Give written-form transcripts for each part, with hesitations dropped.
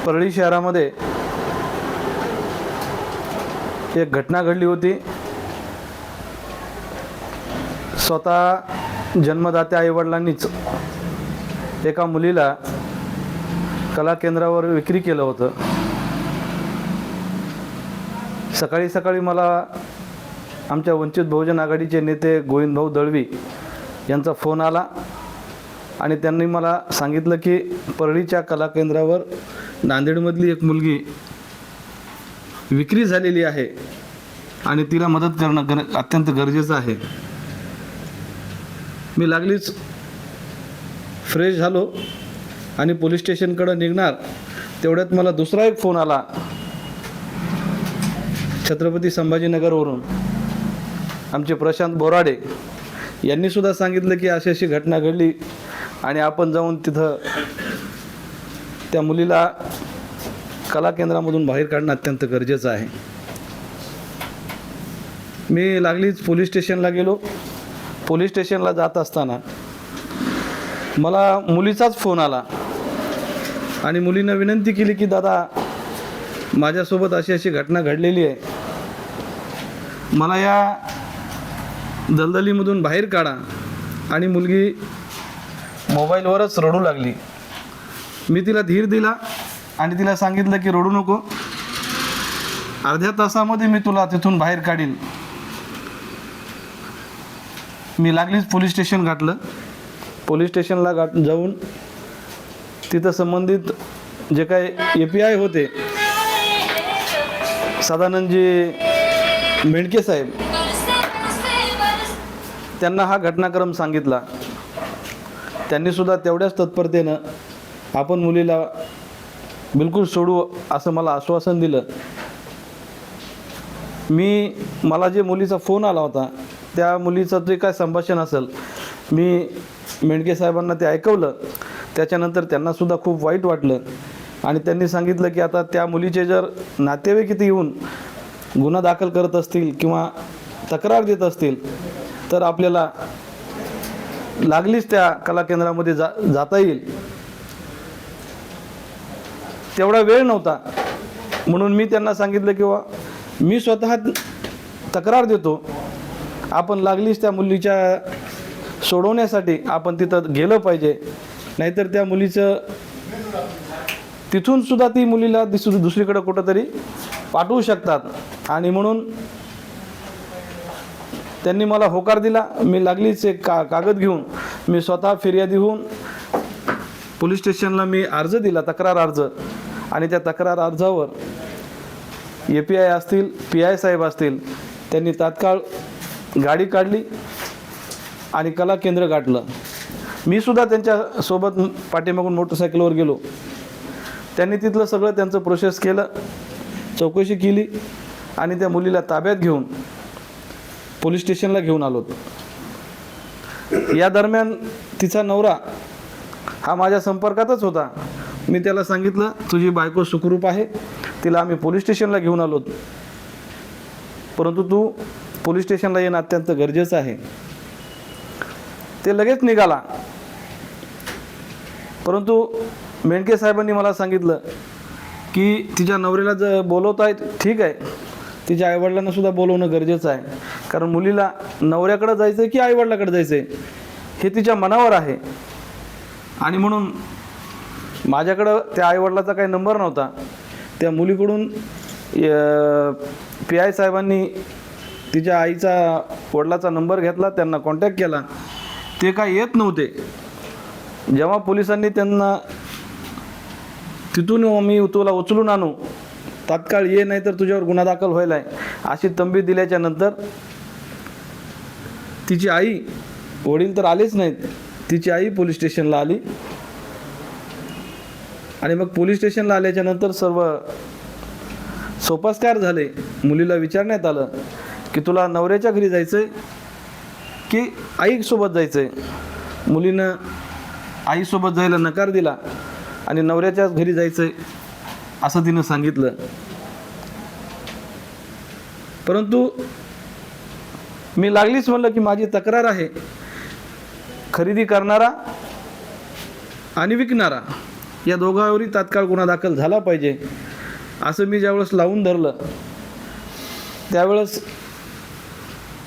परळी शहरामध्ये एक घटना घडली होती। स्वतः जन्मदात्या आईवडिलांनीच एका मुलीला कला केंद्रावर विक्री केलं होतं। सकाळी सकाळी मला आमच्या वंचित बहुजन आघाडीचे नेते गोविंदभाऊ दळवी यांचा फोन आला आणि त्यांनी मला सांगितलं की परळीच्या कला केंद्रावर नांदेडमधली एक मुलगी विक्री झालेली आहे आणि तिला मदत करणं अत्यंत गरजेचं आहे। मी लागलीच फ्रेश झालो आणि पोलीस स्टेशनकडे निघणार तेवढ्यात मला दुसरा एक फोन आला छत्रपती संभाजीनगरवरून। आमचे प्रशांत बोराडे यांनी सुद्धा सांगितलं की अशी अशी घटना घडली आणि आपण जाऊन तिथं त्या मुलीला कला केंद्रामधून बाहेर काढणं अत्यंत गरजेचं आहे। मी लागलीच पोलीस स्टेशनला गेलो। पोलीस स्टेशनला जात असताना मला मुलीचाच फोन आला आणि मुलीनं विनंती केली की दादा माझ्यासोबत अशी अशी घटना घडलेली आहे, मला या दलदलीमधून बाहेर काढा। आणि मुलगी मोबाईलवरच रडू लागली। मी तिला धीर दिला आणि तिला सांगितलं की रडू नको, अर्ध्या तासामध्ये मी तुला तिथून बाहेर काढीन। मी लागलीच पोलीस स्टेशन गाठलं। पोलीस स्टेशनला जाऊन तिथं संबंधित जे काही API होते सदानंदजी मेंढके साहेब त्यांना हा घटनाक्रम सांगितला। त्यांनी सुद्धा तेवढ्याच तत्परतेनं आपण मुलीला बिलकुल सोडू असं मला आश्वासन दिलं। मला जे मुलीचा फोन आला होता त्या मुलीचं जे काय संभाषण असेल मी मेंढके साहेबांना ते ऐकवलं। त्याच्यानंतर त्यांना सुद्धा खूप वाईट वाटलं आणि त्यांनी सांगितलं की आता त्या मुलीचे जर नातेवाईक इथे येऊन गुन्हा दाखल करत असतील किंवा तक्रार देत असतील तर आपल्याला लागलीच त्या कला केंद्रामध्ये जाता येईल। तेवढा वेळ नव्हता म्हणून मी त्यांना सांगितलं की मी स्वतः तक्रार देतो, आपण लागलीच त्या मुलीच्या सोडवण्यासाठी आपण तिथं गेलं पाहिजे, नाहीतर त्या मुलीचं तिथून सुद्धा ती मुलीला दुसरीकडे कुठंतरी पाठवू शकतात। आणि म्हणून त्यांनी मला होकार दिला। मी लागलीच एक कागद घेऊन मी स्वतः फिर्यादी होऊन पोलीस स्टेशनला मी अर्ज दिला, तक्रार अर्ज। आणि त्या तक्रार अर्जावर API असतील PI साहेब असतील त्यांनी तात्काळ गाडी काढली आणि कला केंद्र गाठलं। मी सुद्धा त्यांच्यासोबत पाठीमागून मोटरसायकलवर गेलो। त्यांनी तिथलं सगळं त्यांचं प्रोसेस केलं, चौकशी केली आणि त्या मुलीला ताब्यात घेऊन पोलीस स्टेशनला घेऊन आलो। या दरम्यान तिचा नवरा हा माझ्या संपर्कातच होता। मी त्याला सांगितलं तुझी बायको सुखरूप आहे, तिला आम्ही पोलीस स्टेशनला घेऊन आलो, परंतु तू पोलीस स्टेशनला येणं अत्यंत गरजेचं आहे। ते लगेच निघाला, परंतु मेंढके साहेबांनी मला सांगितलं की तिच्या नवऱ्याला जर बोलवत आहेत ठीक आहे, तिच्या आईवडिलांना सुद्धा बोलवणं गरजेचं आहे, कारण मुलीला नवऱ्याकडे जायचं आहे की आईवडिलाकडे जायचं आहे हे तिच्या मनावर आहे। आणि म्हणून माझ्याकडं त्या आईवडिलाचा काही नंबर नव्हता। त्या मुलीकडून PI साहेबांनी तिच्या आईचा वडिलाचा नंबर घेतला, त्यांना कॉन्टॅक्ट केला। ते काय येत नव्हते। जेव्हा पोलिसांनी त्यांना तिथून मी तुला उचलून आणू, तात्काळ ये नाही तर तुझ्यावर गुन्हा दाखल व्हायला आहे अशी तंबी दिल्याच्या नंतर तिची आई, वडील तर आलेच नाहीत, तिची आई पोलीस स्टेशनला आली। आणि मग पोलीस स्टेशनला आल्याच्या नंतर सर्व सोपस्कार झाले। मुलीला विचारण्यात आलं की तुला नवऱ्याच्या घरी जायचंय की आईसोबत जायचंय। मुलीनं आईसोबत जायला नकार दिला आणि नवऱ्याच्याच घरी जायचंय असं तिनं सांगितलं। परंतु मी लागलीच म्हणलं की माझी तक्रार आहे, खरेदी करणारा आणि विकणारा या दोघांवरही तात्काळ गुन्हा दाखल झाला पाहिजे असं मी ज्यावेळेस लावून धरलं त्यावेळेस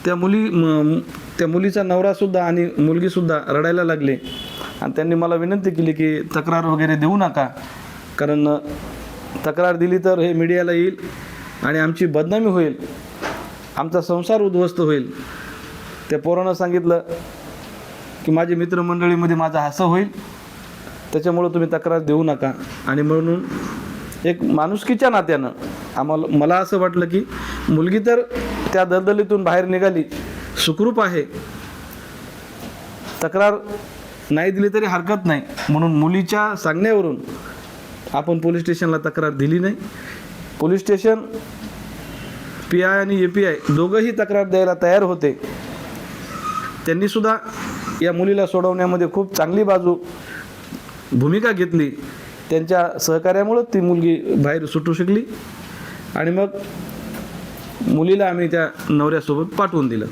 त्या मुलीचा नवरासुद्धा आणि मुलगीसुद्धा रडायला लागले आणि त्यांनी मला विनंती केली की तक्रार वगैरे देऊ नका, कारण तक्रार दिली तर हे मीडियाला येईल आणि आमची बदनामी होईल, आमचा संसार उद्ध्वस्त होईल. त्या पोरानं सांगितलं की माझी मित्रमंडळीमध्ये माझं असं होईल, त्याच्यामुळं तुम्ही तक्रार देऊ नका. आणि म्हणून एक माणुसकीच्या नात्यानं मला असं वाटलं की मुलगी तर त्या दलदलीतून बाहेर निघाली, सुखरूप आहे, तक्रार नाही दिली तरी हरकत नाही, म्हणून मुलीच्या सांगण्यावरून आपण पोलीस स्टेशनला तक्रार दिली नाही. पोलीस स्टेशन PI आणि API दोघंही तक्रार द्यायला तयार होते. त्यांनीसुद्धा या मुलीला सोडवण्यामध्ये खूप चांगली भूमिका घेतली. त्यांच्या सहकार्यामुळं ती मुलगी बाहेर सुटू शकली आणि मग मुलीला आम्ही त्या नवऱ्यासोबत पाठवून दिलं.